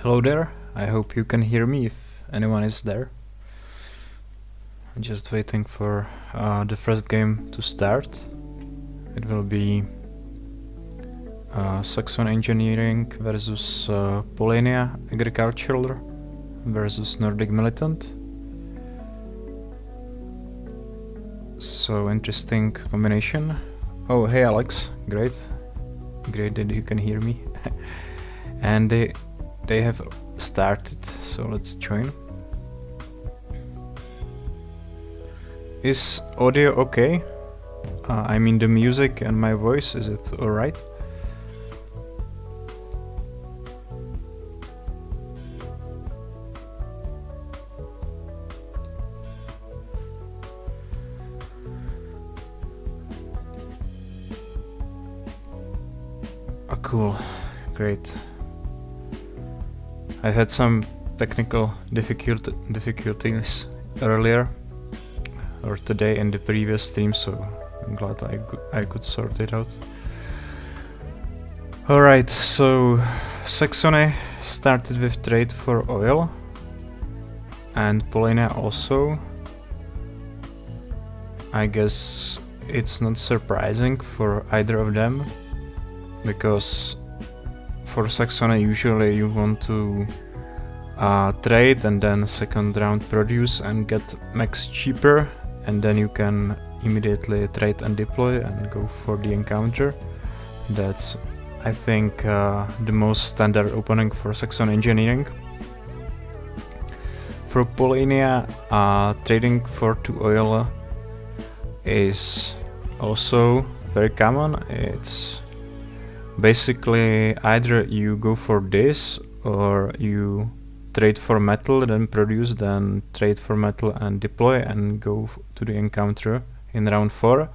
Hello there, I hope you can hear me if anyone is there. I'm just waiting for the first game to start. It will be Saxon Engineering versus Polania Agricultural versus Nordic Militant. So interesting combination. Oh, hey Alex, great that you can hear me. And they have started, so let's join. Is audio okay? I mean the music and my voice, is it alright? Oh, cool, great. I had some technical difficulties earlier or today in the previous stream, so I'm glad I could sort it out. Alright, so Saxony started with trade for oil and Polania also. I guess it's not surprising for either of them, because for Saxony usually you want to trade and then second round produce and get max cheaper, and then you can immediately trade and deploy and go for the encounter. That's, I think, the most standard opening for Saxon Engineering. For Polania, trading for 2 oil is also very common. It's basically either you go for this or you trade for metal, then produce, then trade for metal and deploy and go to the encounter in round 4.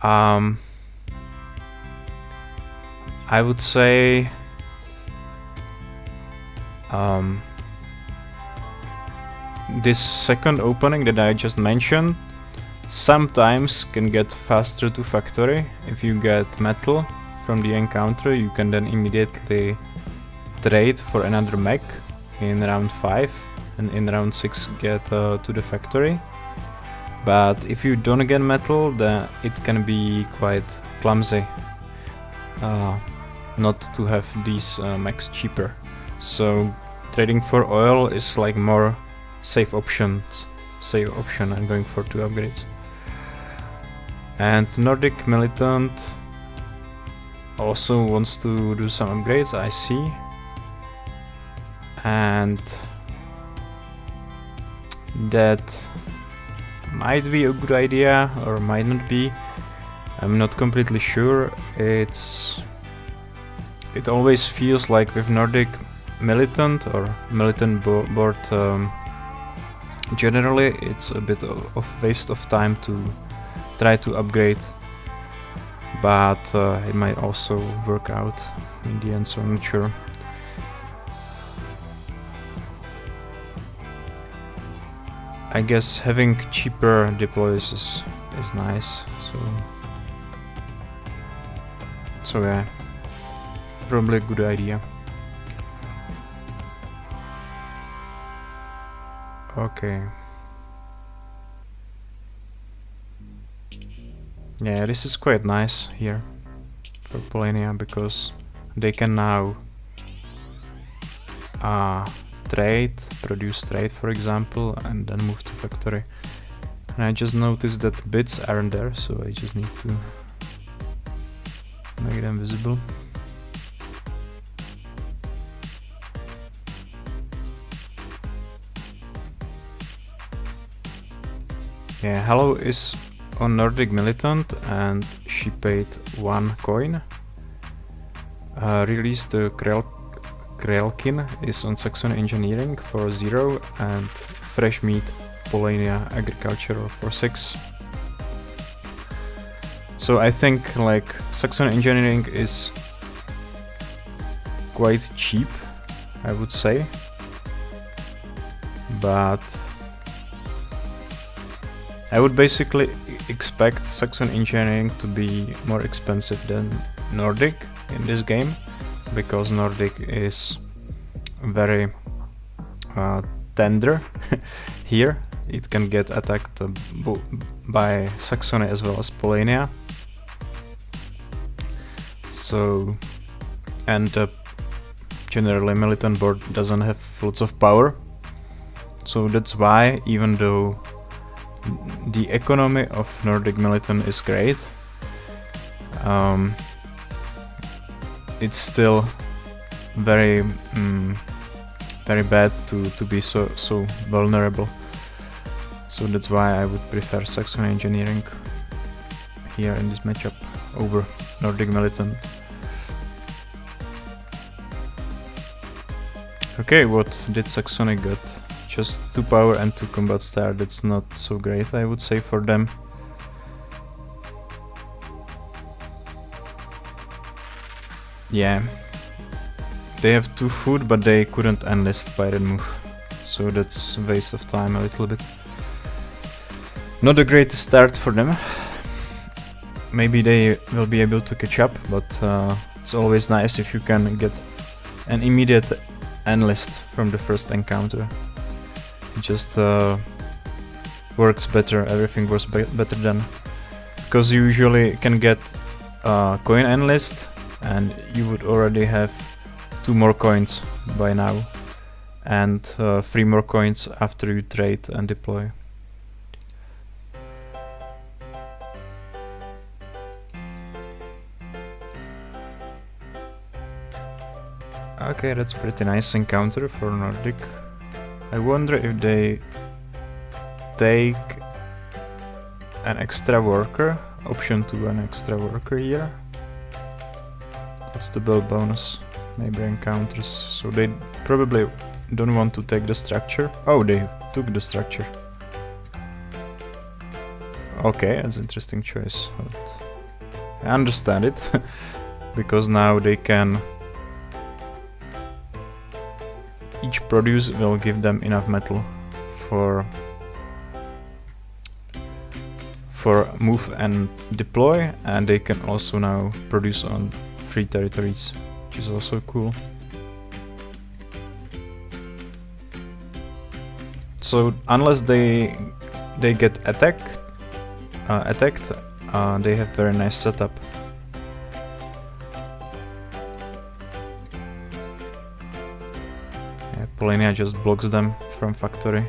I would say this second opening that I just mentioned sometimes can get faster to factory. If you get metal from the encounter, you can then immediately trade for another mech in round 5 and in round 6 get to the factory. But if you don't get metal, then it can be quite clumsy not to have these mechs cheaper. So trading for oil is like more safe option and going for 2 upgrades. And Nordic Militant also wants to do some upgrades, I see. And that might be a good idea or might not be. I'm not completely sure. It always feels like with Nordic Militant or Militant board generally, it's a bit of waste of time to try to upgrade, but it might also work out in the end, so I'm not sure. I guess having cheaper deploys is nice, so yeah, probably a good idea. Okay. Yeah, this is quite nice here for Polania, because they can now produce trade, for example, and then move to factory. And I just noticed that bits aren't there, so I just need to make them visible. Yeah, Hello is on Nordic Militant and she paid 1 coin. Release the Krelkin is on Saxon Engineering for 0 and Fresh Meat Polania Agricultural for 6. So I think like Saxon Engineering is quite cheap, I would say, but I would basically expect Saxon Engineering to be more expensive than Nordic in this game, because Nordic is very tender here. It can get attacked by Saxony as well as Polania. So, and generally militant board doesn't have lots of power. So that's why, even though the economy of Nordic militant is great, it's still very very bad to be so vulnerable. So that's why I would prefer Saxony engineering here in this matchup over Nordic militant. Okay, what did Saxony get? Just 2 power and 2 combat star. That's not so great, I would say, for them. Yeah, they have 2 food, but they couldn't enlist by that move, so that's a waste of time a little bit. Not a great start for them. Maybe they will be able to catch up, but it's always nice if you can get an immediate enlist from the first encounter. It just works better, everything works better then. Because you usually can get coin enlist, and you would already have 2 more coins by now, and 3 more coins after you trade and deploy. Okay, that's pretty nice encounter for Nordic. I wonder if they take an extra worker, option to an extra worker here. What's the build bonus? Maybe encounters. So they probably don't want to take the structure. Oh, they took the structure. Okay, that's an interesting choice. But I understand it, because now they can... Each produce will give them enough metal for move and deploy, and they can also now produce on 3 territories, which is also cool. So unless they get attacked, they have very nice setup. Polania just blocks them from factory.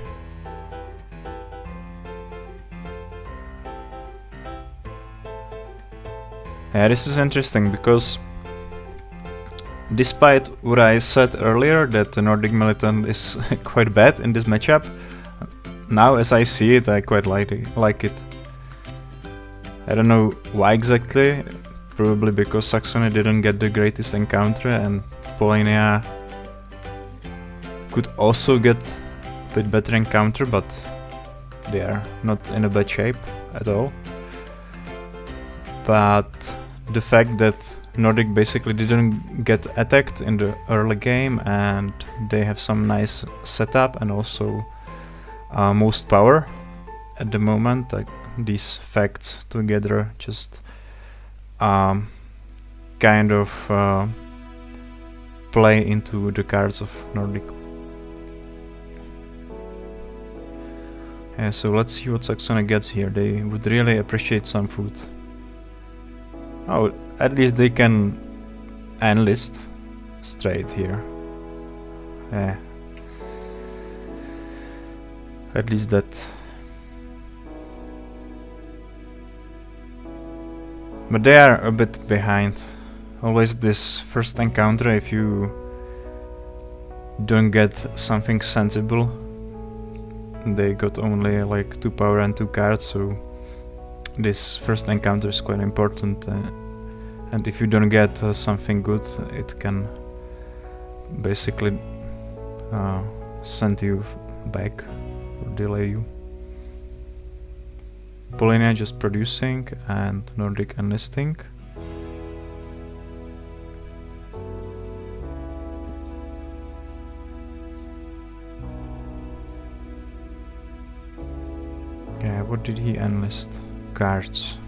Yeah, this is interesting, because despite what I said earlier, that the Nordic militant is quite bad in this matchup, now as I see it, I quite like it. I don't know why exactly, probably because Saxony didn't get the greatest encounter, and Polania could also get a bit better encounter, but they are not in a bad shape at all. But the fact that Nordic basically didn't get attacked in the early game, and they have some nice setup and also most power at the moment, like these facts together just kind of play into the cards of Nordic. Yeah, so let's see what Saxony gets here. They would really appreciate some food. Oh, at least they can enlist straight here. Yeah. At least that. But they are a bit behind. Always this first encounter, if you don't get something sensible, they got only like 2 power and 2 cards, so this first encounter is quite important, and if you don't get something good, it can basically send you back or delay you. Polania just producing and Nordic enlisting. Yeah, what did he enlist? Cards.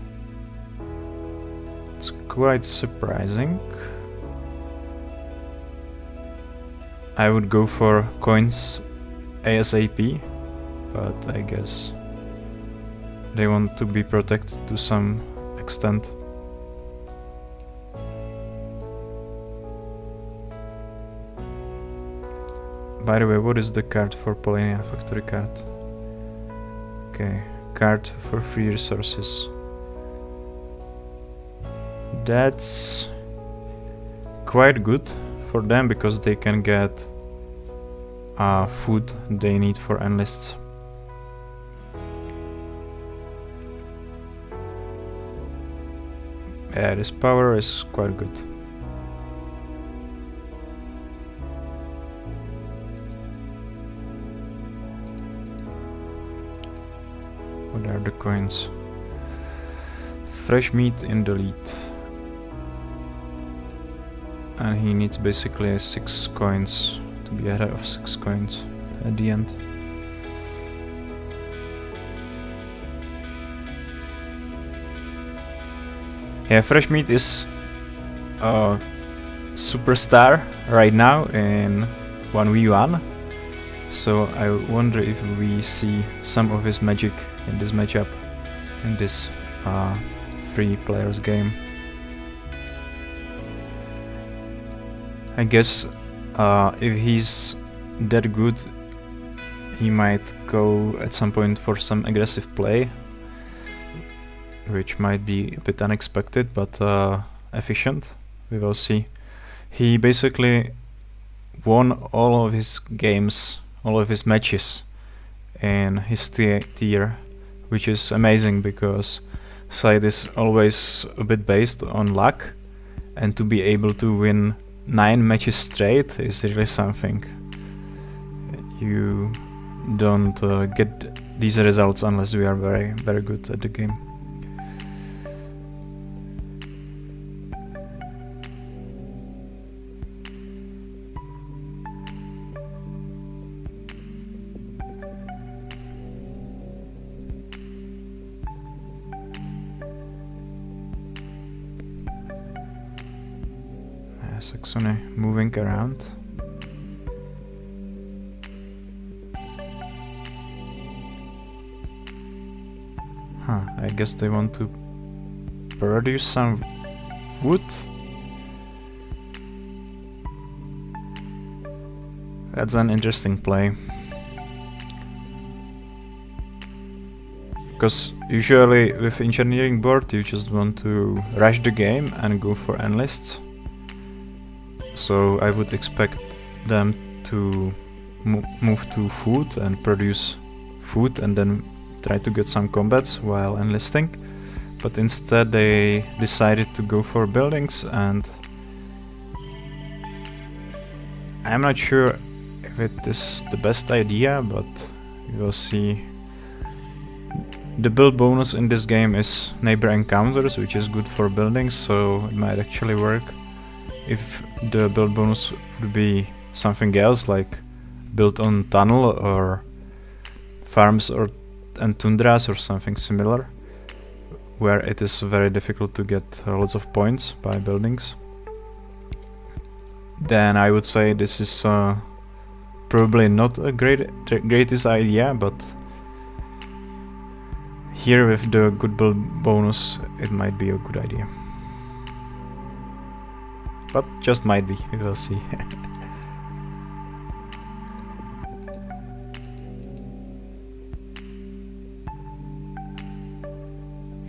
It's quite surprising. I would go for coins ASAP, but I guess they want to be protected to some extent. By the way, what is the card for Polania factory card? Okay, card for free resources. That's quite good for them because they can get food they need for enlists. Yeah, this power is quite good. What are the coins? Fresh meat in the lead. And he needs basically 6 coins to be ahead of 6 coins at the end. Yeah, fresh meat is a superstar right now in 1v1, so I wonder if we see some of his magic in this matchup, in this free players game. I guess if he's that good, he might go at some point for some aggressive play, which might be a bit unexpected, but efficient. We will see. He basically won all of his games, all of his matches in his tier, which is amazing because side is always a bit based on luck, and to be able to win 9 matches straight is really something. You don't get these results unless we are very, very good at the game. Saxony moving around. I guess they want to produce some wood. That's an interesting play. Because usually with engineering board you just want to rush the game and go for enlists. So I would expect them to move to food and produce food and then try to get some combats while enlisting. But instead they decided to go for buildings, and I'm not sure if it is the best idea, but we will see. The build bonus in this game is neighbor encounters, which is good for buildings, so it might actually work. If the build bonus would be something else, like built on tunnel or farms and tundras or something similar, where it is very difficult to get lots of points by buildings, then I would say this is probably not a greatest idea, but here with the good build bonus it might be a good idea. But just might be, we will see.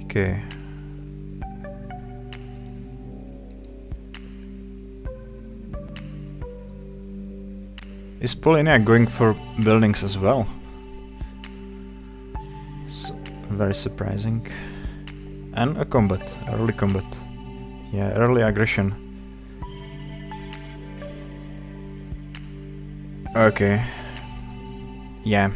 Okay. Is Polina going for buildings as well? Very surprising. And a combat, early combat. Yeah, early aggression. Okay. Yeah.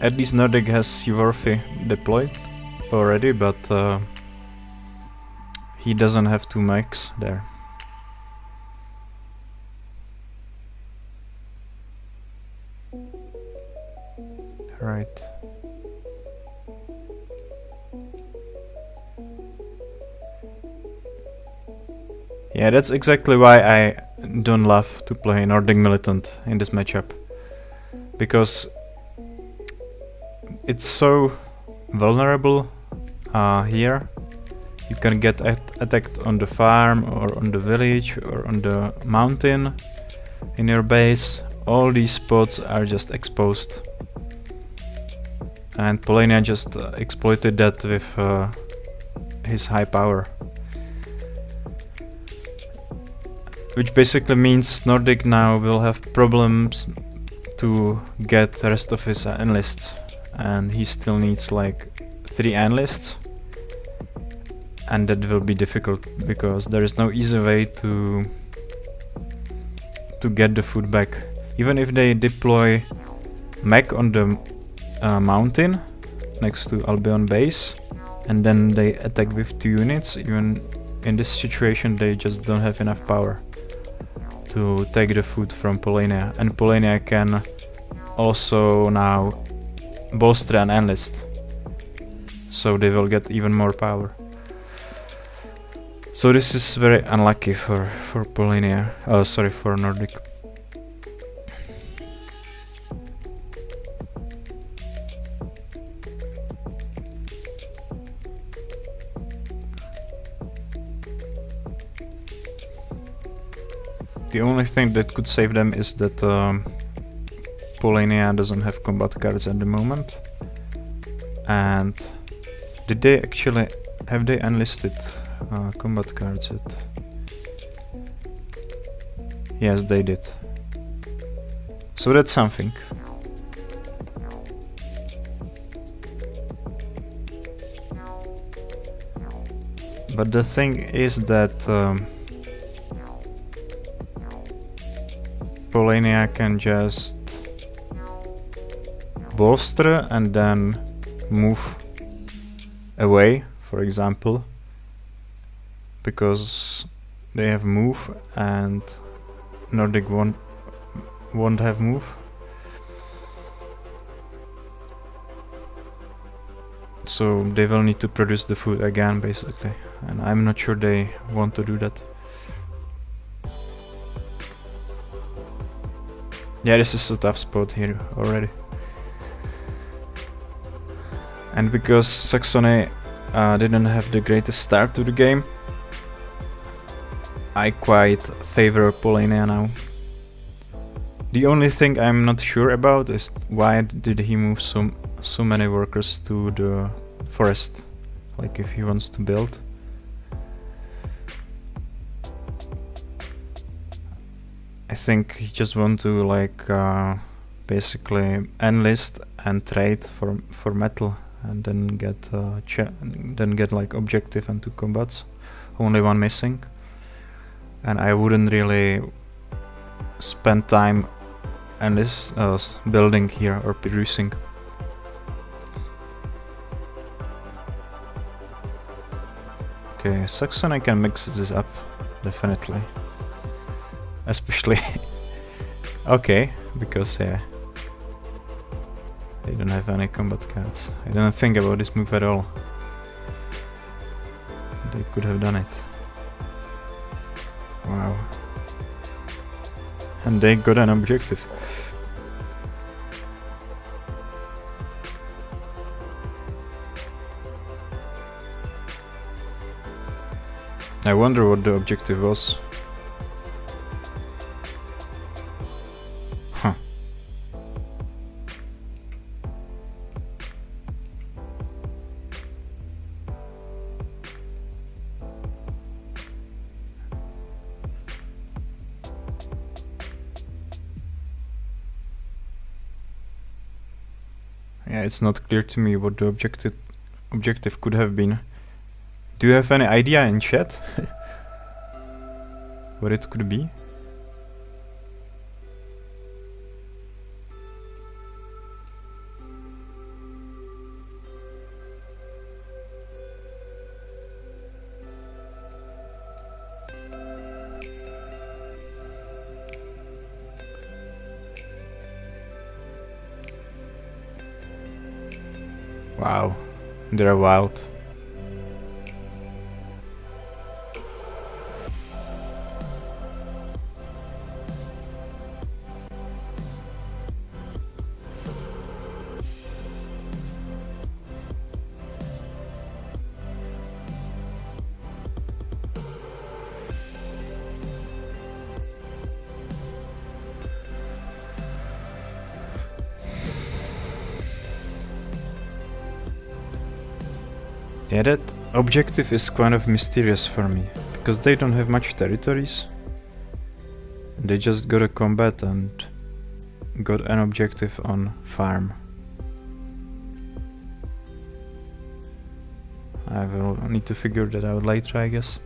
At least Nordic has Suvorfi deployed already, but he doesn't have 2 mechs there. Right. Yeah, that's exactly why I don't love to play Nordic Militant in this matchup. Because it's so vulnerable here. You can get attacked on the farm or on the village or on the mountain in your base. All these spots are just exposed. And Polania just exploited that with his high power. Which basically means Nordic now will have problems to get the rest of his enlists. And he still needs like 3 enlists. And that will be difficult because there is no easy way to get the food back. Even if they deploy mech on the mountain next to Albion base and then they attack with 2 units, even in this situation they just don't have enough power to take the food from Polania. And Polania can also now bolster an enlist, so they will get even more power. So this is very unlucky for Polania. Oh, sorry, for Nordic. The only thing that could save them is that Polania doesn't have combat cards at the moment. And did they actually have they enlisted combat cards yet? Yes, they did. So that's something. But the thing is that Polania can just bolster and then move away, for example, because they have move and Nordic won't have move. So they will need to produce the food again, basically, and I'm not sure they want to do that. Yeah, this is a tough spot here already. And because Saxony didn't have the greatest start to the game, I quite favor Polania now. The only thing I'm not sure about is why did he move so many workers to the forest, like if he wants to build. I think he just want to like basically enlist and trade for metal and then get like objective and 2 combats. Only 1 missing. And I wouldn't really spend time enlist building here or producing. Okay, Saxony can mix this up, definitely. Especially okay, because yeah, they don't have any combat cards. I don't think about this move at all. They could have done it. Wow. And they got an objective. I wonder what the objective was. Huh. Yeah, it's not clear to me what the objective could have been. Do you have any idea in chat what it could be? Wow, they're wild. Yeah, that objective is kind of mysterious for me, because they don't have much territories. They just got a combat and got an objective on farm. I will need to figure that out later, I guess.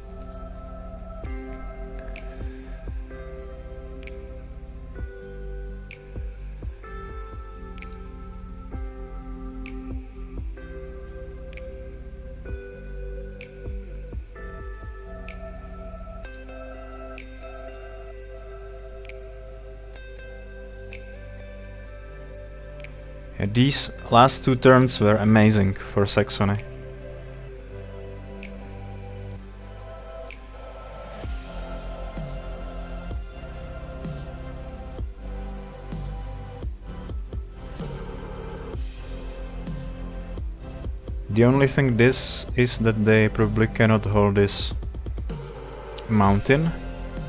Yeah, these last 2 turns were amazing for Saxony. The only thing this is that they probably cannot hold this mountain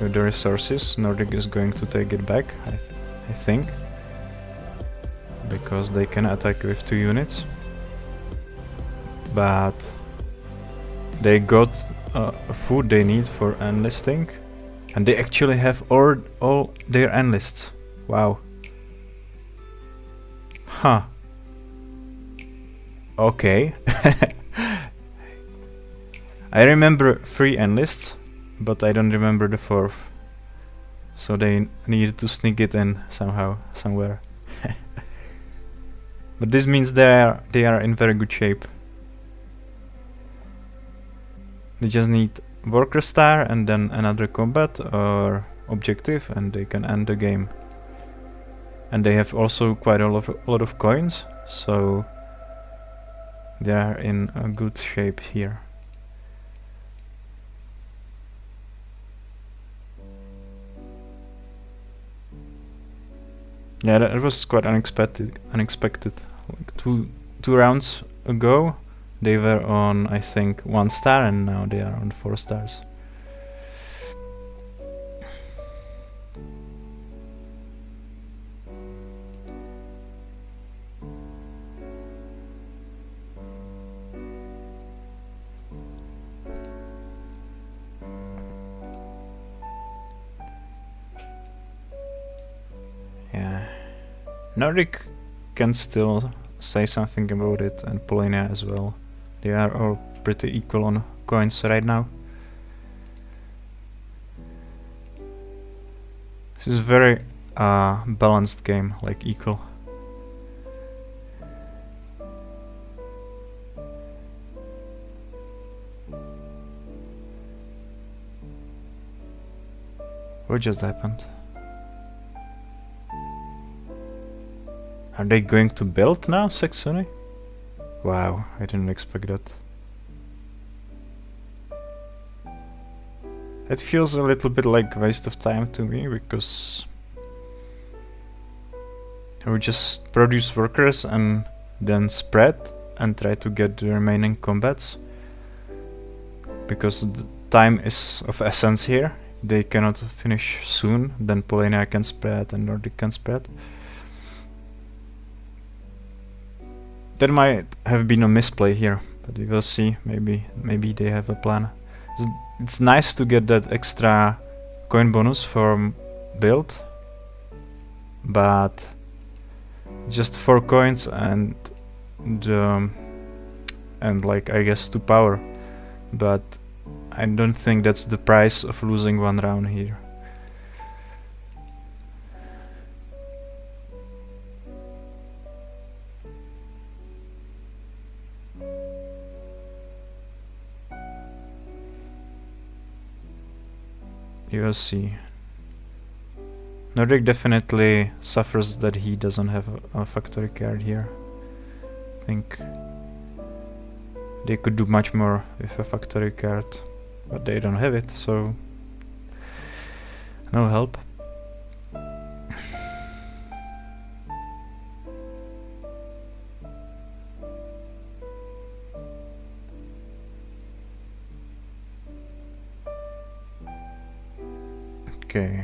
with the resources. Nordic is going to take it back, I think, because they can attack with 2 units. But they got food they need for enlisting, and they actually have all their enlists. Wow. Huh. Okay. I remember 3 enlists, but I don't remember the 4th. So they needed to sneak it in somehow, somewhere. But this means they are in very good shape. They just need worker star and then another combat or objective, and they can end the game. And they have also quite a lot of coins, so they are in a good shape here. Yeah, that was quite unexpected. Like two rounds ago, they were on, I think, 1 star, and now they are on 4 stars. Yeah, Nordic can still say something about it, and Polonia as well. They are all pretty equal on coins right now. This is a very balanced game, like equal. What just happened? Are they going to build now, Saxony? Wow, I didn't expect that. It feels a little bit like a waste of time to me, because I would just produce workers and then spread and try to get the remaining combats, because the time is of essence here. They cannot finish soon, then Polonia can spread and Nordic can spread. That might have been a misplay here, but we will see. Maybe they have a plan. It's nice to get that extra coin bonus from build, but just 4 coins and like, I guess, 2 power. But I don't think that's the price of losing 1 round here. You will see. Nordic definitely suffers that he doesn't have a factory card here. I think they could do much more with a factory card, but they don't have it, so no help. Okay.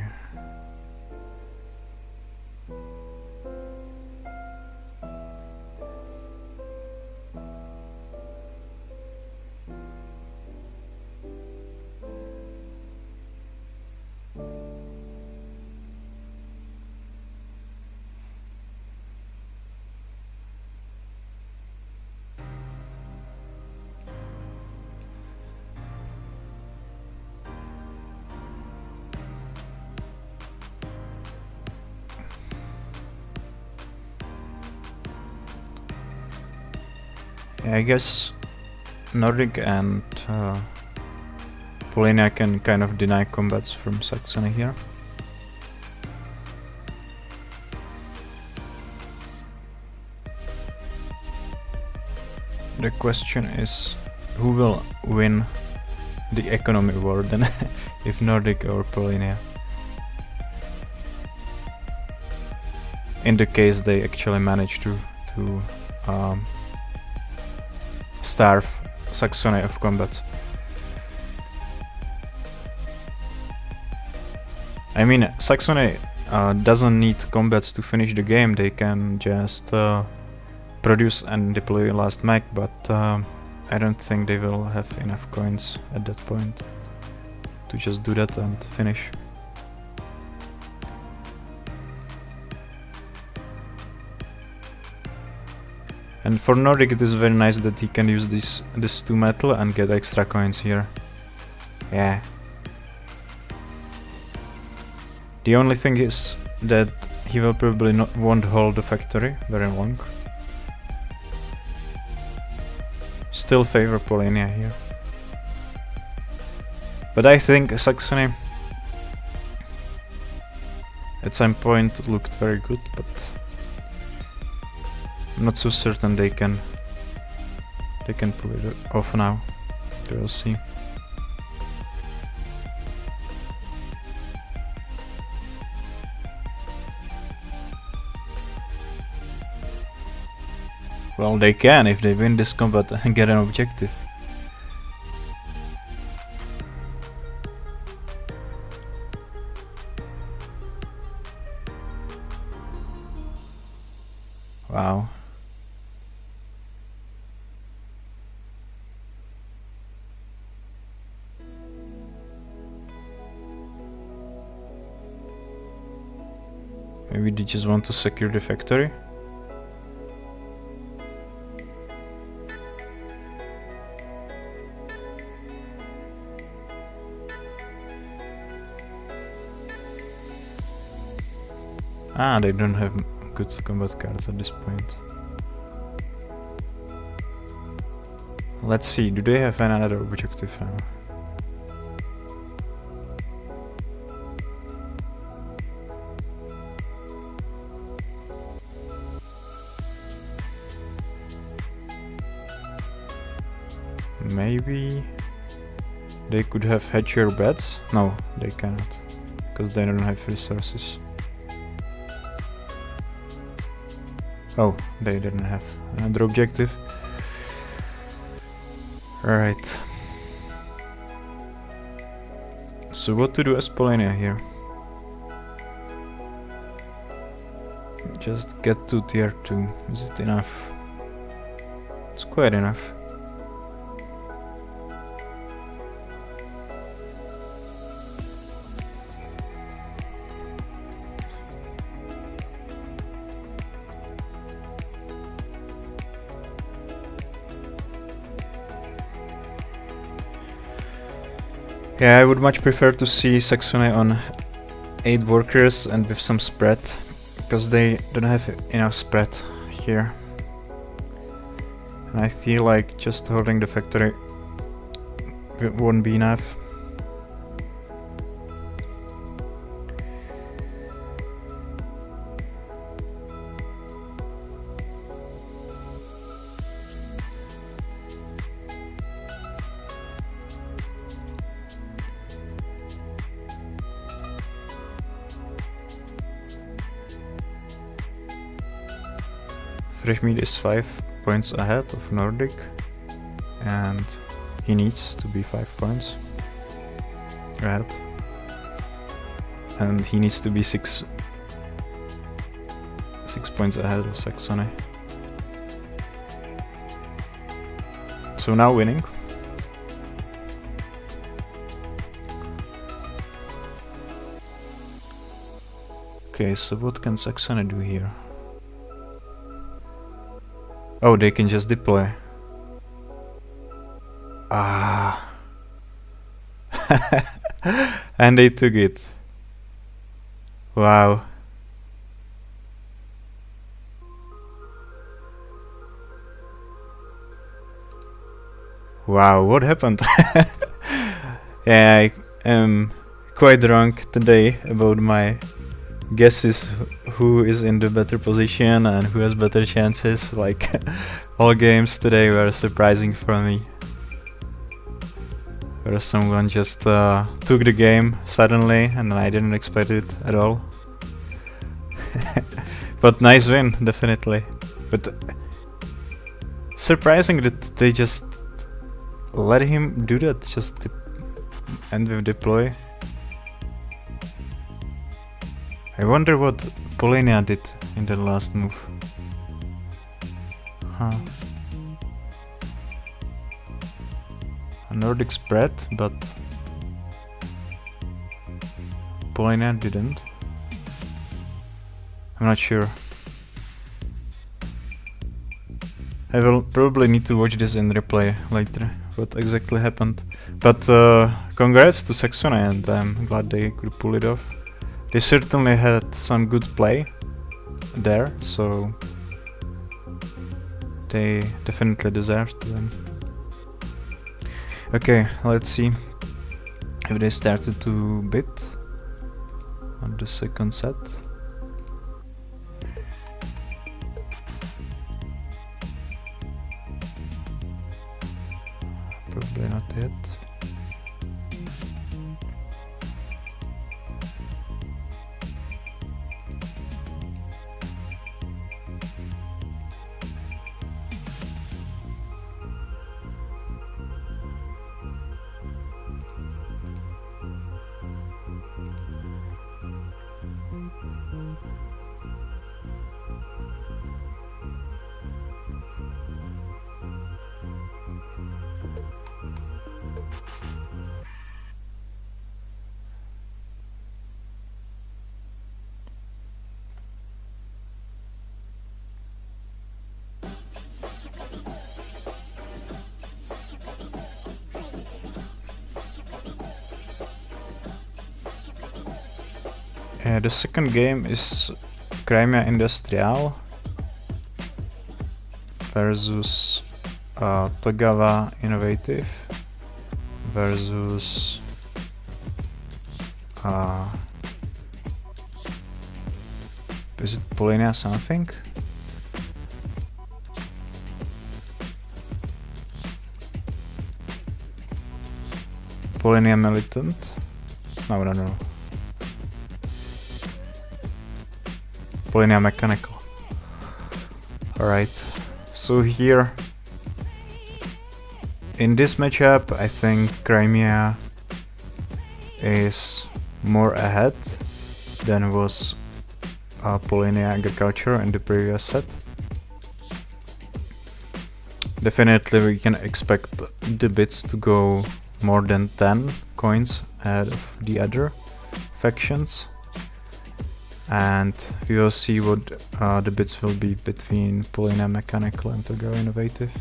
I guess Nordic and Polonia can kind of deny combats from Saxony here. The question is, who will win the economy war then, if Nordic or Polonia? In the case they actually manage to starve Saxony of combat. I mean, Saxony doesn't need combats to finish the game. They can just produce and deploy last mech, but I don't think they will have enough coins at that point to just do that and finish. And for Nordic it is very nice that he can use this 2 metal and get extra coins here. Yeah. The only thing is that he will probably won't hold the factory very long. Still favor Polonia here. But I think Saxony at some point looked very good, but I'm not so certain they can pull it off now. We'll see. Well, they can if they win this combat and get an objective. Wow. Maybe they just want to secure the factory? Ah, they don't have good combat cards at this point. Let's see, do they have another objective now? Maybe they could have hedged your bets? No, they cannot, because they don't have resources. Oh, they didn't have another objective. Alright. So what to do as Polonia here? Just get to tier 2. Is it enough? It's quite enough. Yeah, I would much prefer to see Saxony on 8 workers and with some spread, because they don't have enough spread here. And I feel like just holding the factory won't be enough. Fresh meat is 5 points ahead of Nordic, and he needs to be 5 points ahead, and he needs to be 6 points ahead of Saxony. So now winning. Okay, so what can Saxony do here? Oh, they can just deploy. Ah. And they took it. Wow. Wow, what happened? Yeah, I am quite wrong today about my guesses who is in the better position and who has better chances. Like, all games today were surprising for me. Where someone just took the game suddenly and I didn't expect it at all. But nice win, definitely. But surprising that they just let him do that, just end with deploy. I wonder what Polina did in the last move. Huh. A Nordic spread, but Polina didn't. I'm not sure. I will probably need to watch this in replay later, what exactly happened. But congrats to Saxony, and I'm glad they could pull it off. They certainly had some good play there, so they definitely deserve to win. Okay, let's see if they started to bid on the second set. Probably not yet. The second game is Crimea Industrial versus Togawa Innovative versus is it Polina something? Polina Militant? No. Polina Mechanical. Alright, so here in this matchup I think Crimea is more ahead than was Polina Agriculture in the previous set. Definitely we can expect the bids to go more than 10 coins ahead of the other factions. And we will see what the bids will be between Polina Mechanical and Togawa Innovative.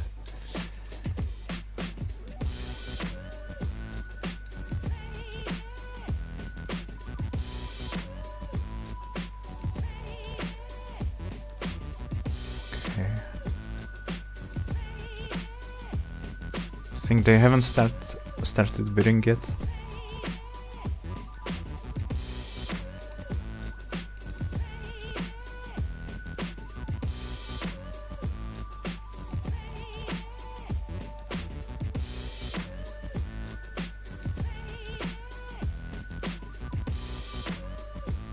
Okay. I think they haven't started bidding yet.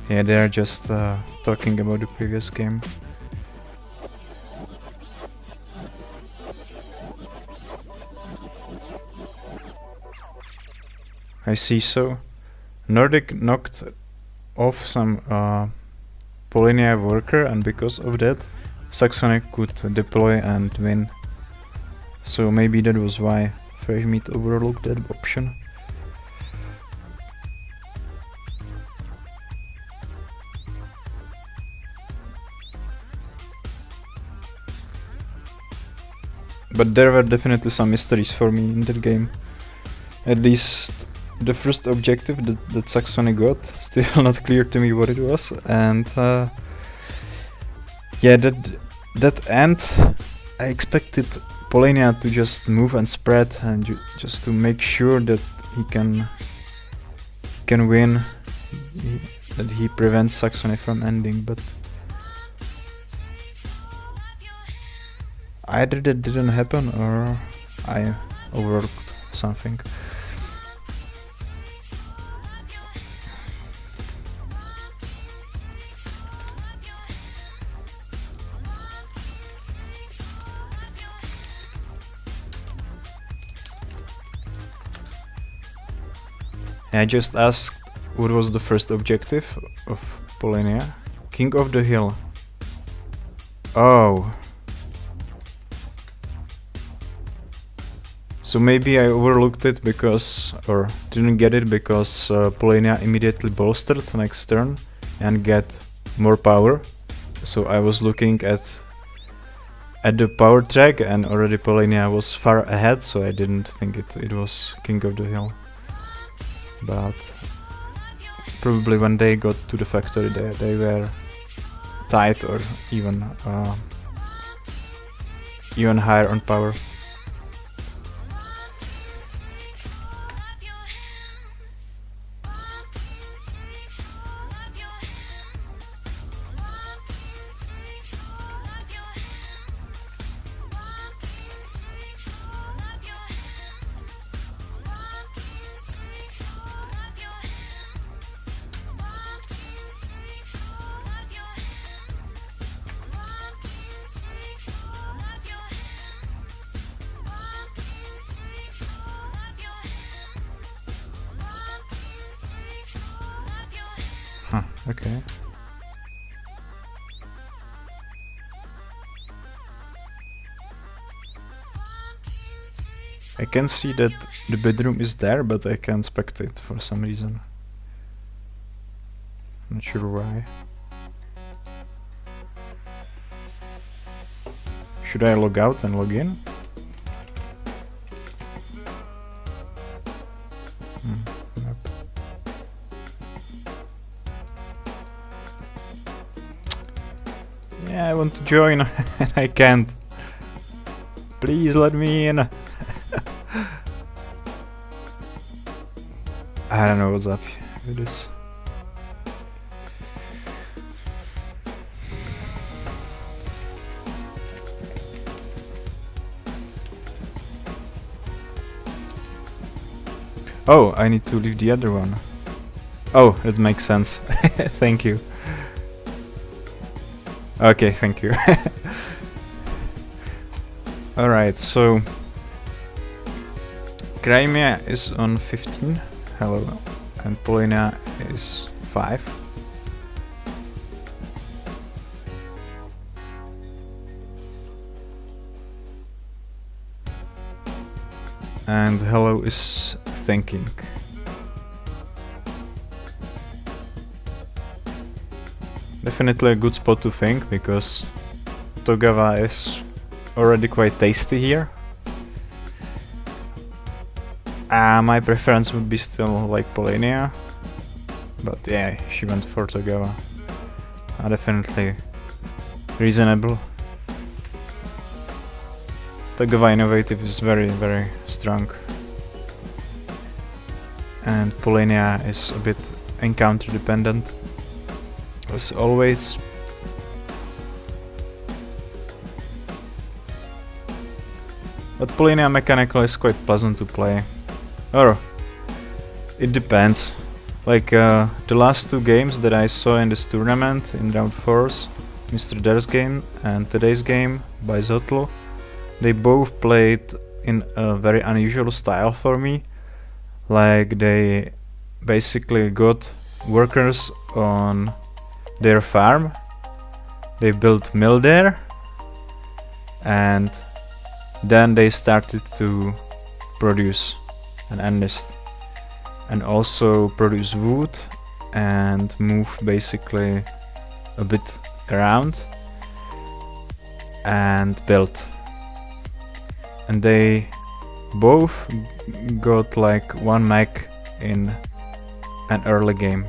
Yeah, they're just talking about the previous game. I see so. Nordic knocked off some Polina worker, and because of that Saxony could deploy and win. So maybe that was why Fresh Meat overlooked that option. But there were definitely some mysteries for me in that game. At least the first objective that Saxony got, still not clear to me what it was. And yeah, that end I expected Polania to just move and spread and just to make sure that he can win, that he prevents Saxony from ending, but either that didn't happen or I overlooked something. I just asked what was the first objective of Polania. King of the Hill. Oh. So maybe I overlooked it because, or didn't get it because Polania immediately bolstered next turn and get more power. So I was looking at the power track and already Polania was far ahead, so I didn't think it was King of the Hill. But probably when they got to the factory they were tight or even higher on power. Huh, okay. I can see that the bedroom is there, but I can't spectate for some reason. Not sure why. Should I log out and log in? Nope. Yeah, I want to join and I can't. Please let me in. I don't know what's up with this. Oh, I need to leave the other one. Oh, that makes sense. Thank you. Okay, thank you. Alright, so Crimea is on 15. Hello. And Polina is 5. And Hello is thinking. Definitely a good spot to think, because Togawa is already quite tasty here. My preference would be still like Polania, but yeah, she went for Togawa. Definitely reasonable. Togawa innovative is very, very strong. And Polania is a bit encounter dependent, as always. But Polania mechanical is quite pleasant to play. Or it depends. Like the last 2 games that I saw in this tournament, in round 4s, Mr. Dare's game and today's game by Zotl, they both played in a very unusual style for me. Like they basically got workers on their farm, they built mill there, and then they started to produce and enlist, and also produce wood and move basically a bit around and build. And they both got like 1 mech in an early game.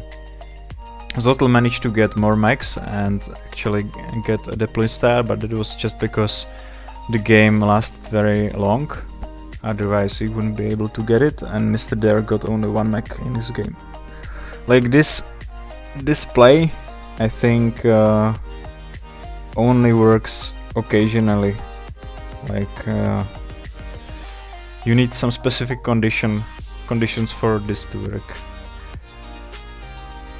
Zotl managed to get more mechs and actually get a deploy style, but it was just because the game lasted very long. Otherwise he wouldn't be able to get it, and Mr. Dare got only 1 mech in his game. Like this play, I think only works occasionally. Like you need some specific conditions for this to work.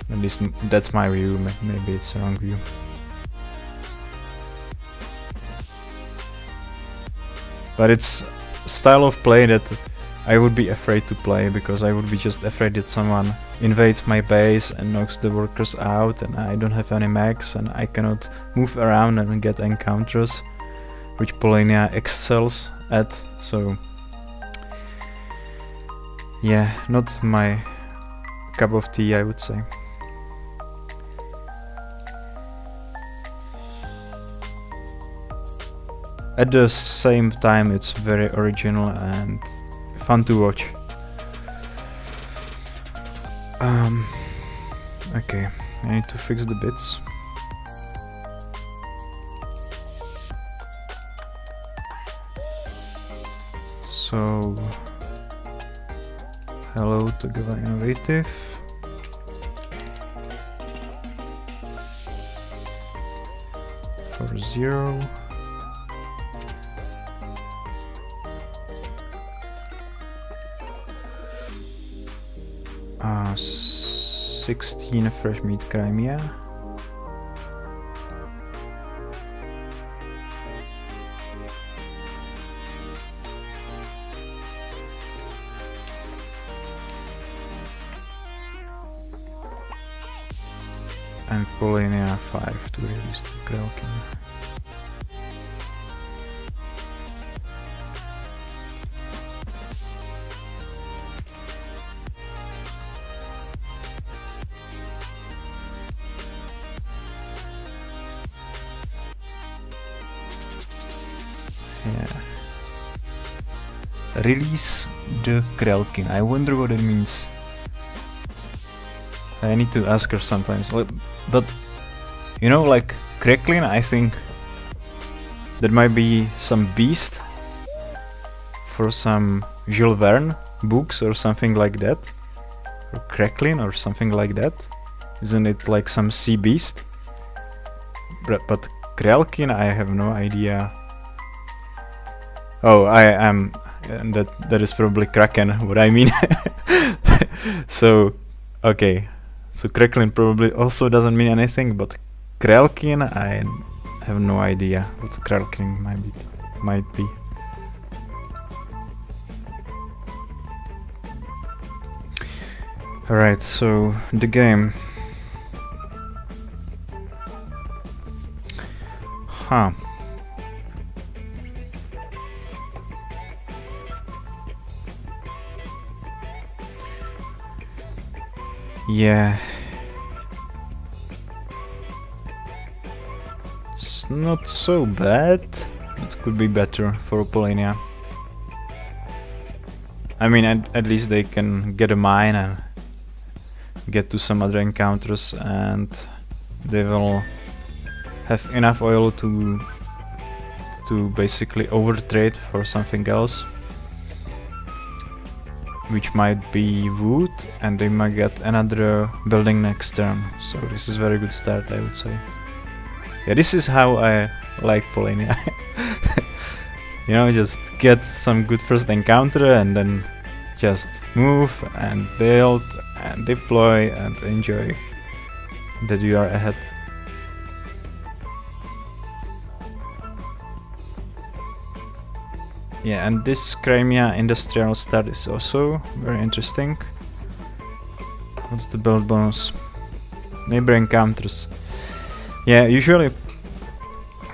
At least that's my view. Maybe it's a wrong view. But it's a style of play that I would be afraid to play, because I would be just afraid that someone invades my base and knocks the workers out, and I don't have any mechs and I cannot move around and get encounters, which Polonia excels at. So yeah, not my cup of tea, I would say. At the same time, it's very original and fun to watch. Okay, I need to fix the bits. So, hello to Gava Innovative. For 0. Uh, 16 fresh meat Crimea. And Polonia 5 to release the Krelkin. Yeah. Release the Krelkin. I wonder what it means. I need to ask her sometimes. But you know, like Kreklin, I think there might be some beast for some Jules Verne books or something like that. Or Kreklin or something like that. Isn't it like some sea beast? But Krelkin, I have no idea. Oh, I am. That is probably Kraken. What I mean. So, okay. So Kreklin probably also doesn't mean anything, but Krelkin, I have no idea what Krelkin might be. Alright, so the game. Huh. Yeah. It's not so bad. It could be better for Polonia. I mean, at least they can get a mine and get to some other encounters, and they will have enough oil to basically overtrade for something else, which might be wood, and they might get another building next turn. So this is a very good start, I would say. Yeah, this is how I like Polonia. You know, just get some good first encounter and then just move and build and deploy and enjoy that you are ahead. Yeah, and this Crimea industrial start is also very interesting. What's the build bonus? Neighbor encounters. Yeah, usually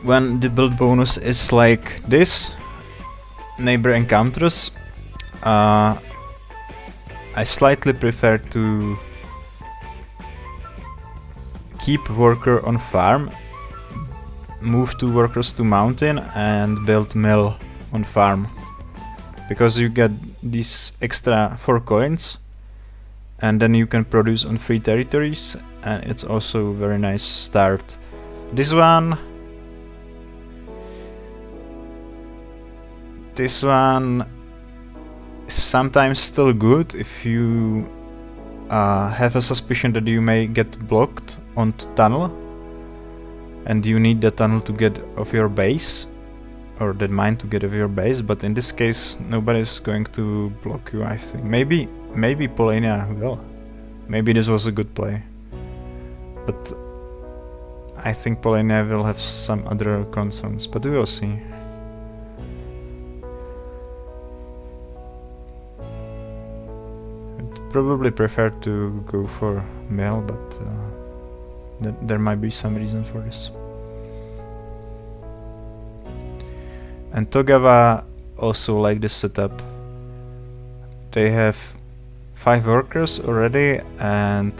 when the build bonus is like this, neighbor encounters, I slightly prefer to keep worker on farm, move 2 workers to mountain, and build mill on farm, because you get these extra 4 coins and then you can produce on free territories, and it's also a very nice start. This one, this one is sometimes still good if you have a suspicion that you may get blocked on tunnel and you need the tunnel to get off your base, or that mine to get off your base, but in this case nobody's going to block you, I think. Maybe Polania will. Maybe this was a good play. But I think Polania will have some other concerns, but we will see. I'd probably prefer to go for mill, but there might be some reason for this. And Togawa also like this setup. They have 5 workers already, and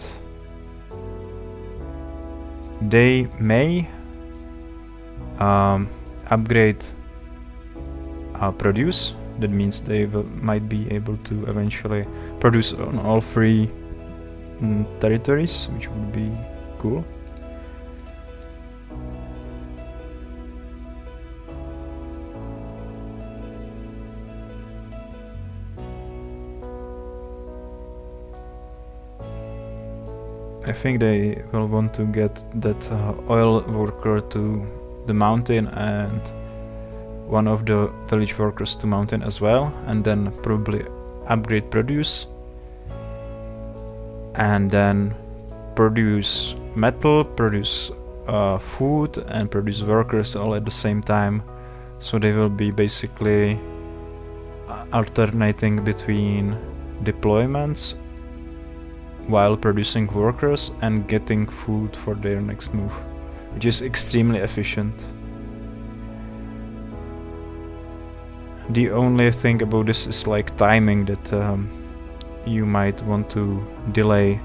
they may upgrade produce. That means they might be able to eventually produce on all 3 territories, which would be cool. I think they will want to get that oil worker to the mountain and one of the village workers to mountain as well, and then probably upgrade produce and then produce metal, produce food and produce workers all at the same time. So they will be basically alternating between deployments while producing workers and getting food for their next move, which is extremely efficient. The only thing about this is like timing, that you might want to delay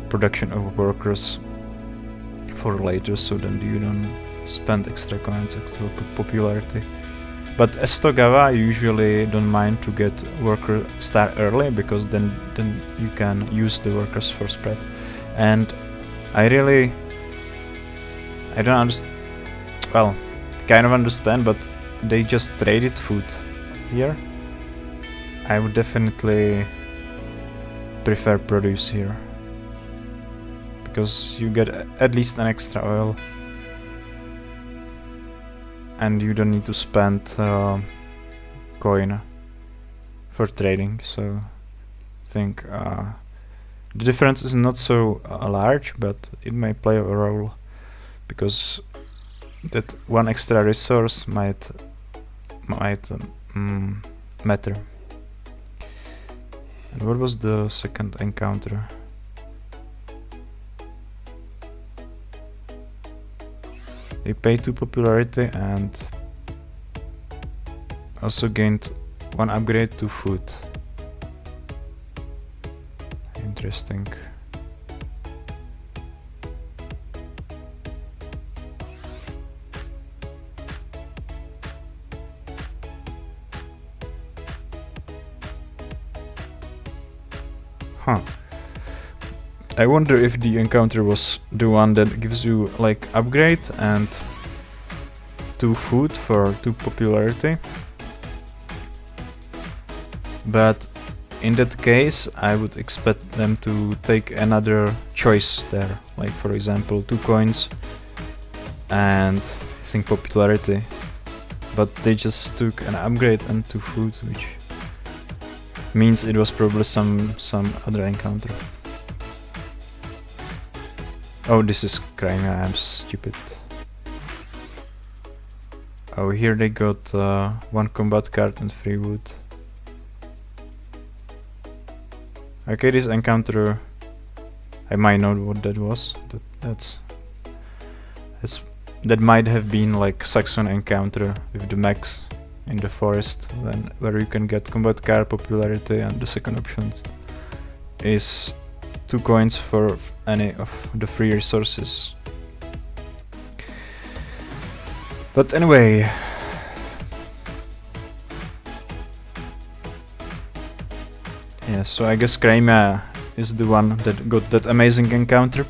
production of workers for later, so that you don't spend extra coins, extra popularity. But as Togawa, you usually don't mind to get worker start early, because then you can use the workers for spread. And I don't understand, well, kind of understand, but they just traded food here. I would definitely prefer produce here, because you get at least an extra oil. And you don't need to spend coin for trading, so I think the difference is not so large, but it may play a role, because that one extra resource might matter. And what was the second encounter? They paid 2 popularity and also gained 1 upgrade to food. Interesting. Huh. I wonder if the encounter was the one that gives you like upgrade and 2 food for 2 popularity. But in that case, I would expect them to take another choice there, like for example 2 coins and I think popularity. But they just took an upgrade and 2 food, which means it was probably some other encounter. Oh, this is Crimea, I'm stupid. Oh, here they got 1 combat card and 3 wood. Okay, this encounter, I might know what that was. That might have been like Saxon encounter with the mechs in the forest, where you can get combat card, popularity, and the second option is 2 coins for any of the free resources. But anyway, yeah, so I guess Crimea is the one that got that amazing encounter.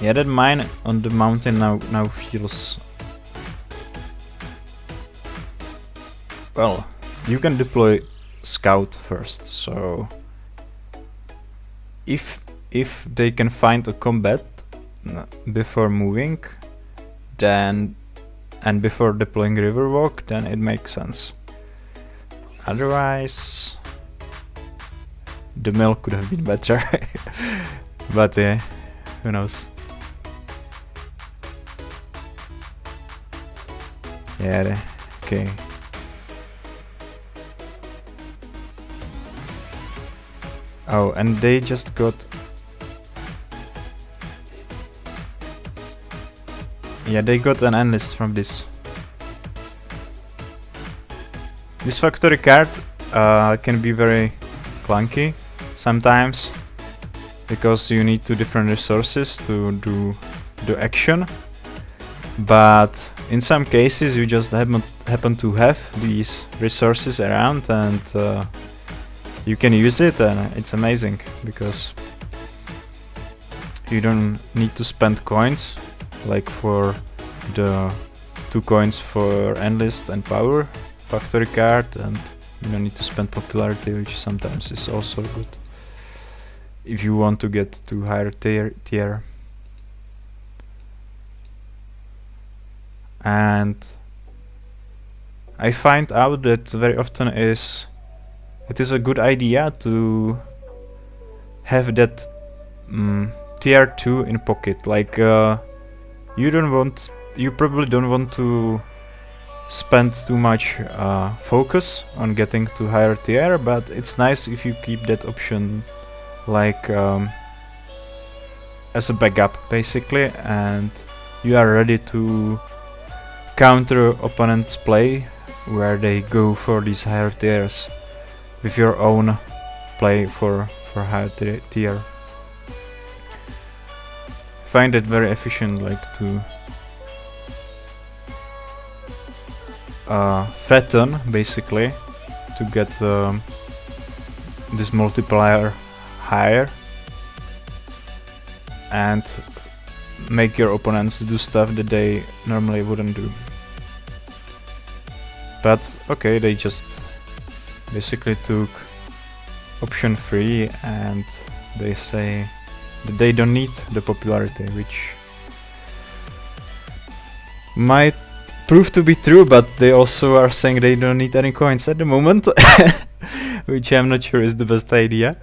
Yeah, that mine on the mountain now feels... Well, you can deploy scout first, so... If they can find a combat before moving, then... And before deploying Riverwalk, then it makes sense. Otherwise... The mill could have been better. But yeah, who knows. Yeah, okay. Oh, and they just got... Yeah, they got an endlist from this. This factory card can be very clunky sometimes, because you need 2 different resources to do the action. But in some cases you just happen to have these resources around, and you can use it, and it's amazing because you don't need to spend coins like for the 2 coins for enlist and power factory card, and you don't need to spend popularity, which sometimes is also good if you want to get to higher tier. And I find out that very often it is a good idea to have that tier 2 in pocket. Like you probably don't want to spend too much focus on getting to higher tier, but it's nice if you keep that option like as a backup basically, and you are ready to counter opponents' play where they go for these higher tiers with your own play for higher tier. Find it very efficient, like to threaten basically to get this multiplier higher and make your opponents do stuff that they normally wouldn't do. But okay, they just basically took option 3 and they say that they don't need the popularity, which might prove to be true, but they also are saying they don't need any coins at the moment, which I'm not sure is the best idea.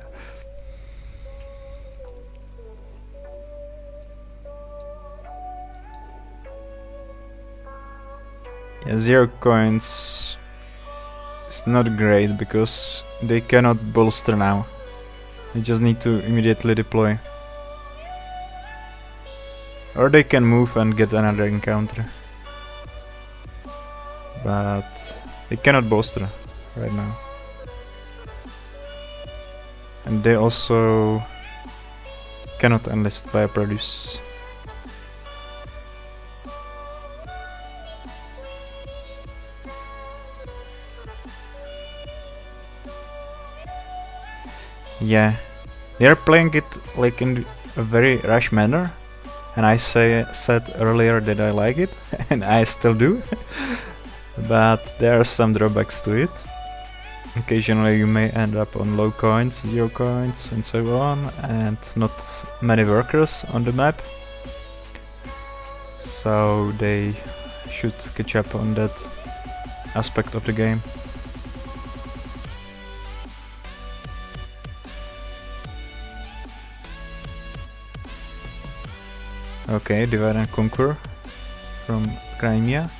Yeah, 0 coins is not great because they cannot bolster now. They just need to immediately deploy. Or they can move and get another encounter. But they cannot bolster right now. And they also cannot enlist bioproduce. Yeah, they are playing it like in a very rush manner, and I said earlier that I like it, and I still do. But there are some drawbacks to it. Occasionally you may end up on low coins, 0 coins and so on, and not many workers on the map. So they should catch up on that aspect of the game. Okay, divide and conquer from Crimea.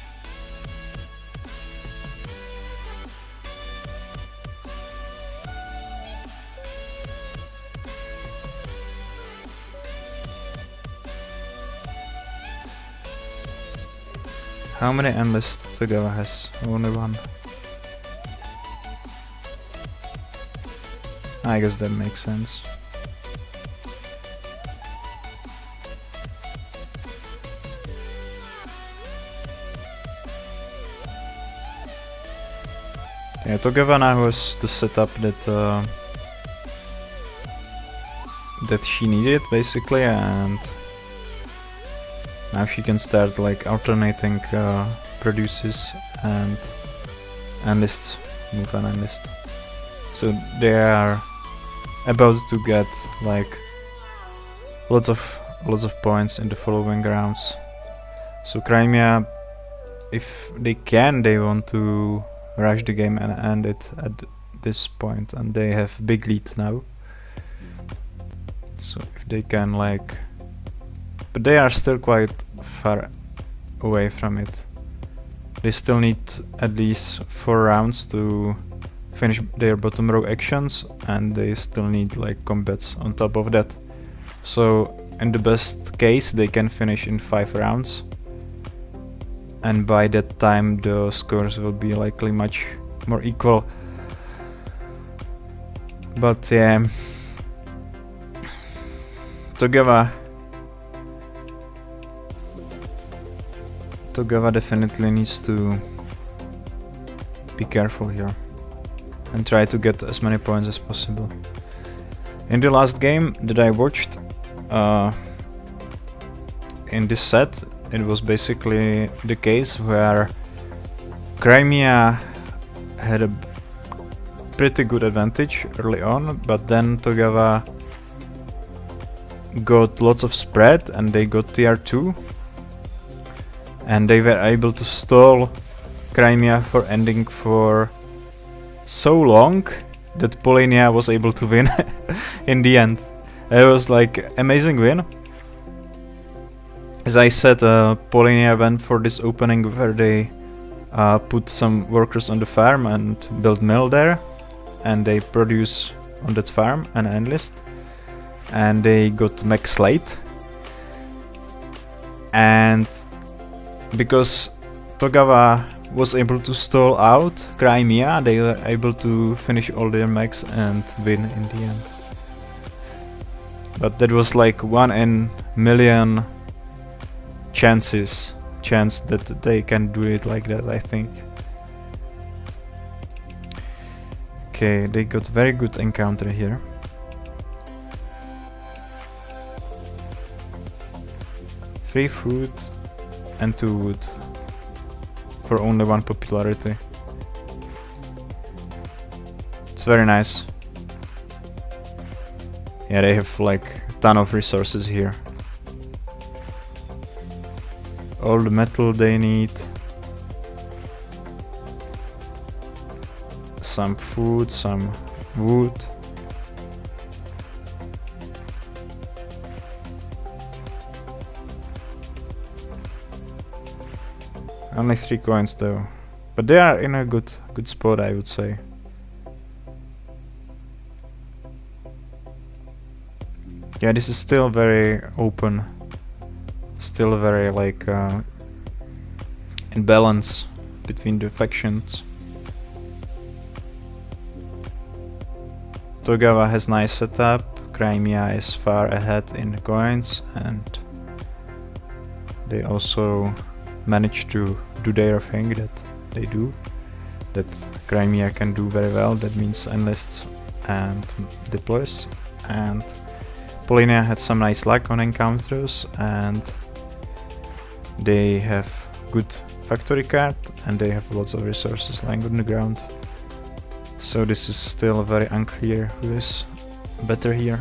How many enlist Togawa has? Only 1. I guess that makes sense. Yeah, Togawa now has the setup that that she needed basically, and Now she can start like alternating produces and enlists, move and enlist. So they are about to get like lots of points in the following rounds. So Crimea, if they can, they want to rush the game and end it at this point, and they have big lead now. So if they can like, but they are still quite far away from it. They still need at least 4 rounds to finish their bottom row actions, and they still need like combats on top of that. So in the best case they can finish in 5 rounds, and by that time the scores will be likely much more equal. But yeah, Togawa definitely needs to be careful here and try to get as many points as possible. In the last game that I watched in this set, it was basically the case where Crimea had a pretty good advantage early on, but then Togawa got lots of spread and they got tier 2, and they were able to stall Crimea for ending for so long that Polania was able to win in the end. It was like amazing win. As I said, Polania went for this opening where they put some workers on the farm and build mill there, and they produce on that farm and enlist, and they got max late. And because Togawa was able to stall out Crimea, they were able to finish all their max and win in the end. But that was like 1 in million chance that they can do it like that, I think. Okay, they got very good encounter here. Free food and 2 wood for only 1 popularity. It's very nice. Yeah, they have like a ton of resources here. All the metal they need. Some food, some wood. Only 3 coins though, but they are in a good spot, I would say. Yeah, this is still very open, still very like in balance between the factions. Togawa has nice setup, Crimea is far ahead in the coins, and they also manage to do their thing that they do, that Crimea can do very well. That means enlists and deploys, and Polania had some nice luck on encounters, and they have good factory card and they have lots of resources lying on the ground. So this is still very unclear who is better here.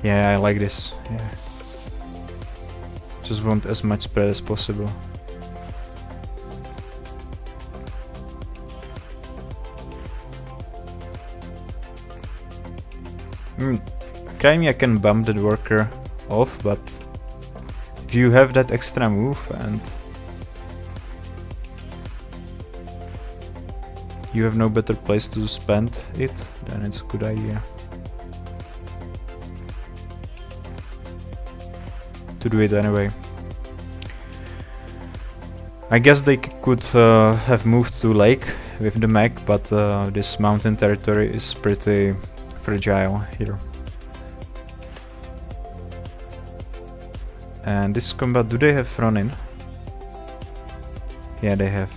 Yeah, I like this. Yeah. Just want as much spread as possible. Crimea can bump that worker off, but if you have that extra move and you have no better place to spend it, then it's a good idea to do it anyway. I guess they could have moved to lake with the mech, but this mountain territory is pretty fragile here. And this combat, do they have run in? Yeah, they have.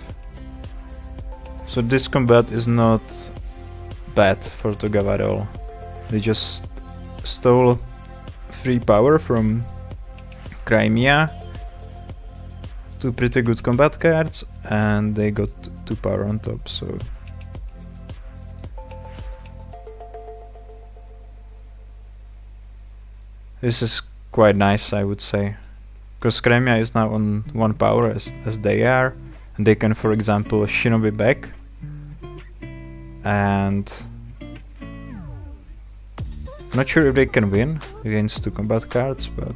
So this combat is not bad for Togawa at all. They just stole free power from Crimea, 2 pretty good combat cards, and they got 2 power on top, so... This is quite nice, I would say. Because Crimea is now on 1 power as they are, and they can, for example, Shinobi back. And... I'm not sure if they can win against 2 combat cards, but...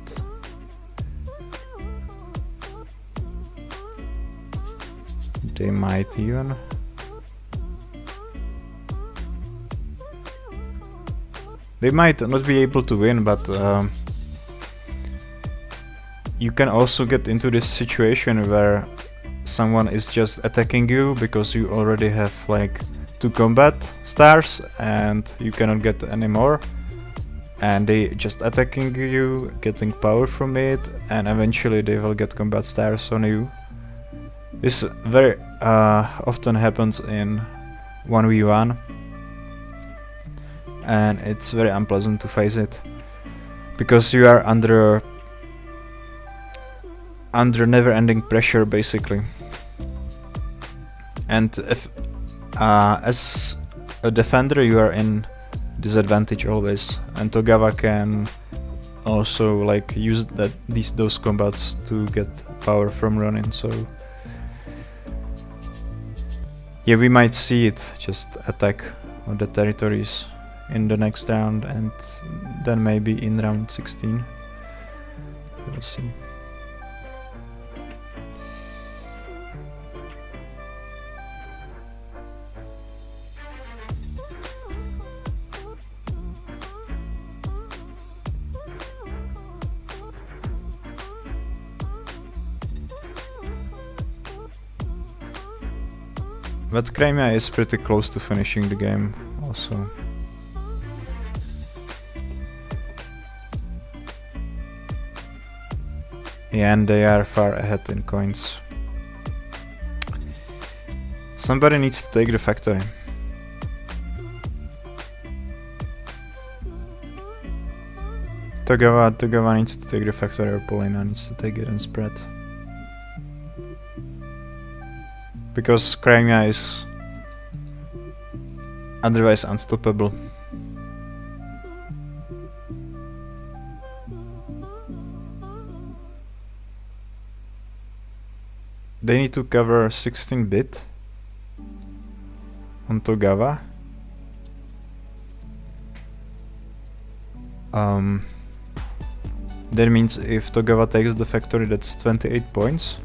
They might even. They might not be able to win, but you can also get into this situation where someone is just attacking you because you already have like 2 combat stars and you cannot get any more, and they just attacking you, getting power from it, and eventually they will get combat stars on you. This very often happens in 1v1, and it's very unpleasant to face it because you are under never-ending pressure basically. And if as a defender you are in disadvantage always, and Togawa can also like use those combats to get power from Ronin, so yeah, we might see it just attack on the territories in the next round, and then maybe in round 16. We'll see. But Crimea is pretty close to finishing the game also. Yeah, and they are far ahead in coins. Somebody needs to take the factory. Togawa needs to take the factory, or Polina needs to take it and spread. Because Crimea is otherwise unstoppable. They need to cover 16-bit on Togawa. That means if Togawa takes the factory, that's 28 points.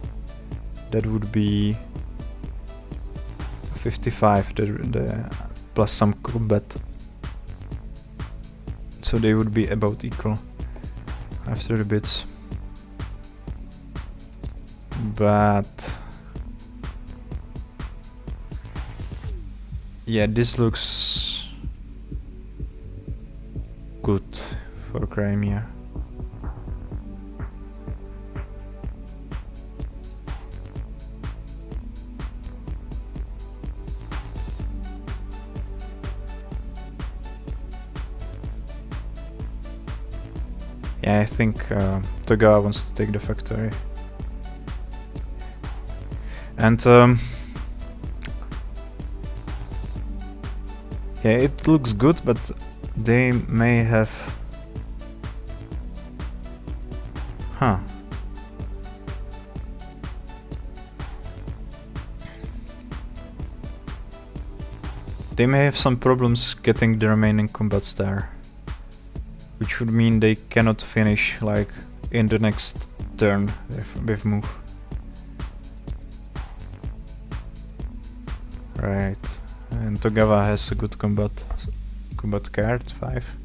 That would be 55 plus some combat. So they would be about equal after the bits. But yeah, this looks good for Crimea. Yeah, I think Togawa wants to take the factory. And yeah, it looks good, but they may have... They may have some problems getting the remaining combat star, which would mean they cannot finish like in the next turn with move. Right, and Togawa has a good combat card, 5.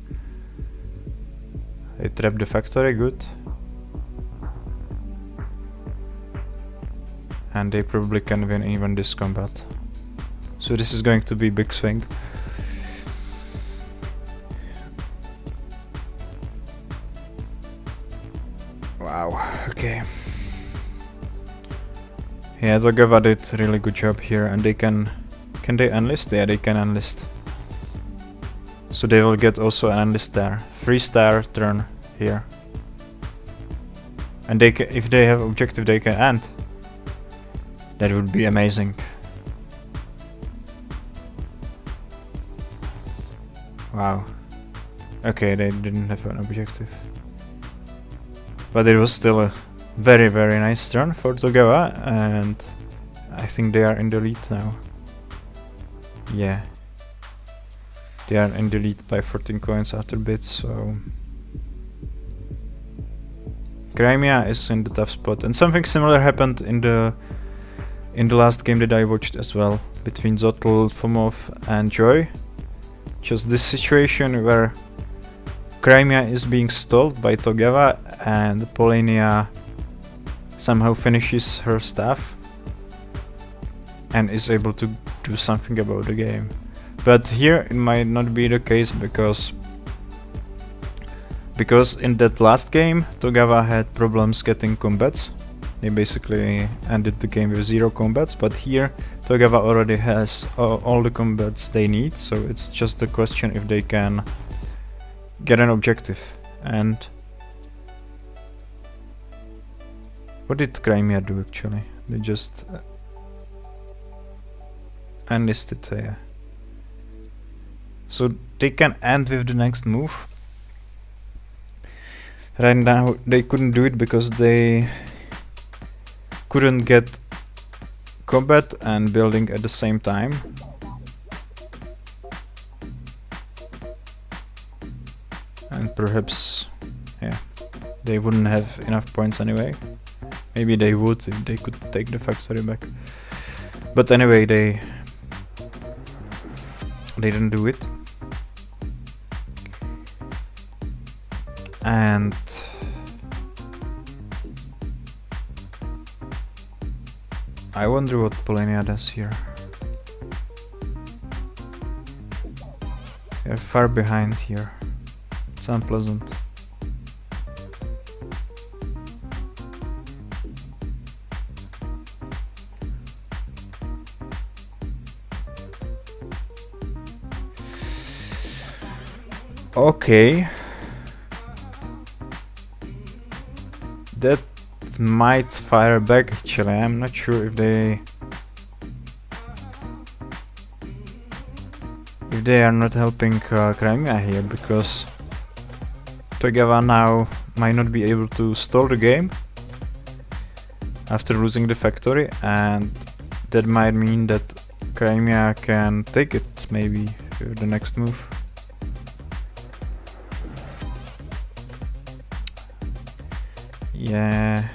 They trap the factory, good. And they probably can win even this combat. So this is going to be big swing. Wow, okay. Yeah, Togawa did a really good job here, and they can they enlist? Yeah, they can enlist. So they will get also an enlist there. 3-star turn here. And they if they have objective, they can end. That would be amazing. Wow. Okay, they didn't have an objective. But it was still a very, very nice turn for Togawa, and I think they are in the lead now. Yeah. They are in the lead by 14 coins after bits, so... Crimea is in the tough spot, and something similar happened in the last game that I watched as well, between Zotl, Fomov and Joy. Just this situation where Crimea is being stalled by Togawa and Polania somehow finishes her staff and is able to do something about the game. But here it might not be the case because in that last game Togawa had problems getting combats. They basically ended the game with 0 combats, but here Togawa already has all the combats they need, so it's just a question if they can get an objective. And what did Crimea do actually? They just enlisted, yeah. So they can end with the next move. Right now they couldn't do it because they couldn't get combat and building at the same time. And perhaps, yeah, they wouldn't have enough points anyway. Maybe they would if they could take the factory back. But anyway, they didn't do it. And I wonder what Polania does here. They're far behind here. It's unpleasant. Okay. That might fire back actually. I'm not sure if they are not helping Crimea here, because Togawa now might not be able to stall the game after losing the factory, and that might mean that Crimea can take it maybe with the next move. Yeah,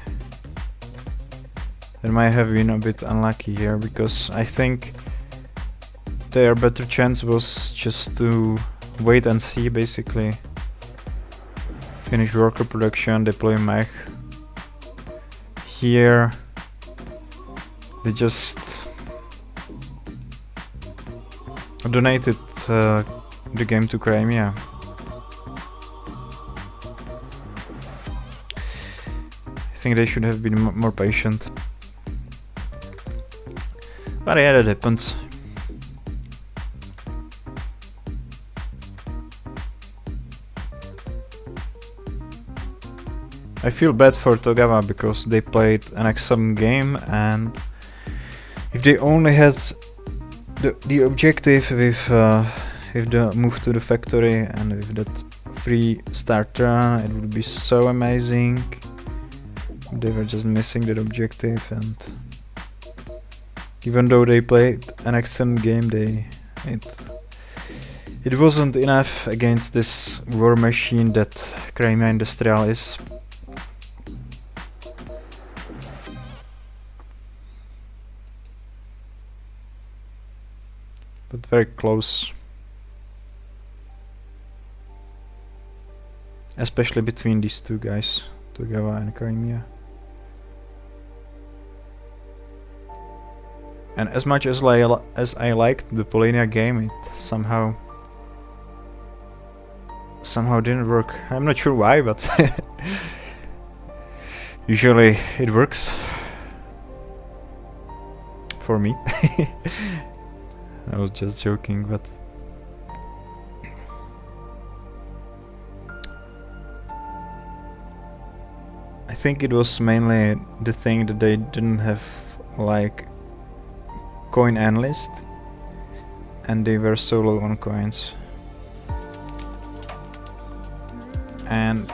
they might have been a bit unlucky here, because I think their better chance was just to wait and see, basically. Finish worker production, deploy mech. Here they just donated the game to Crimea. I think they should have been more patient. But yeah, that happens. I feel bad for Togawa because they played an excellent game, and if they only had the objective with the move to the factory and with that 3-star turn, it would be so amazing. They were just missing that objective, and even though they played an excellent game, it wasn't enough against this war machine that Crimea Industrial is. But very close, especially between these two guys, Togawa and Crimea. And as much as I liked the Polania game, it somehow didn't work. I'm not sure why, but usually it works. for me. I was just joking, but I think it was mainly the thing that they didn't have like coin analyst and they were so low on coins. And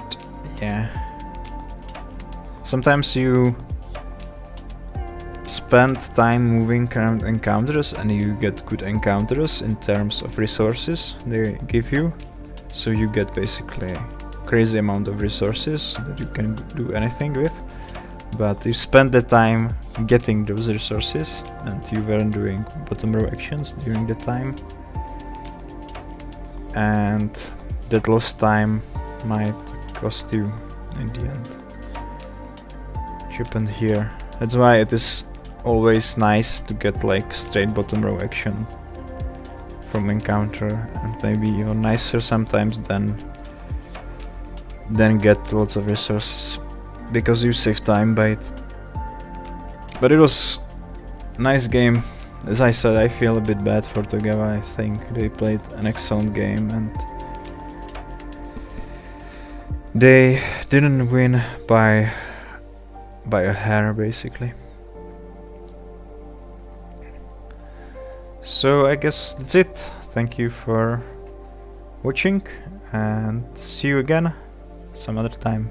yeah, sometimes you spend time moving around encounters and you get good encounters in terms of resources they give you, so you get basically crazy amount of resources that you can do anything with, but you spend the time getting those resources and you weren't doing bottom row actions during the time, and that lost time might cost you in the end. Which happened here. That's why it is always nice to get like straight bottom row action from encounter, and maybe even nicer sometimes than get lots of resources, because you save time by it. But it was a nice game. As I said, I feel a bit bad for Togawa. I think they played an excellent game and they didn't win by a hair basically. So I guess that's it. Thank you for watching and see you again some other time.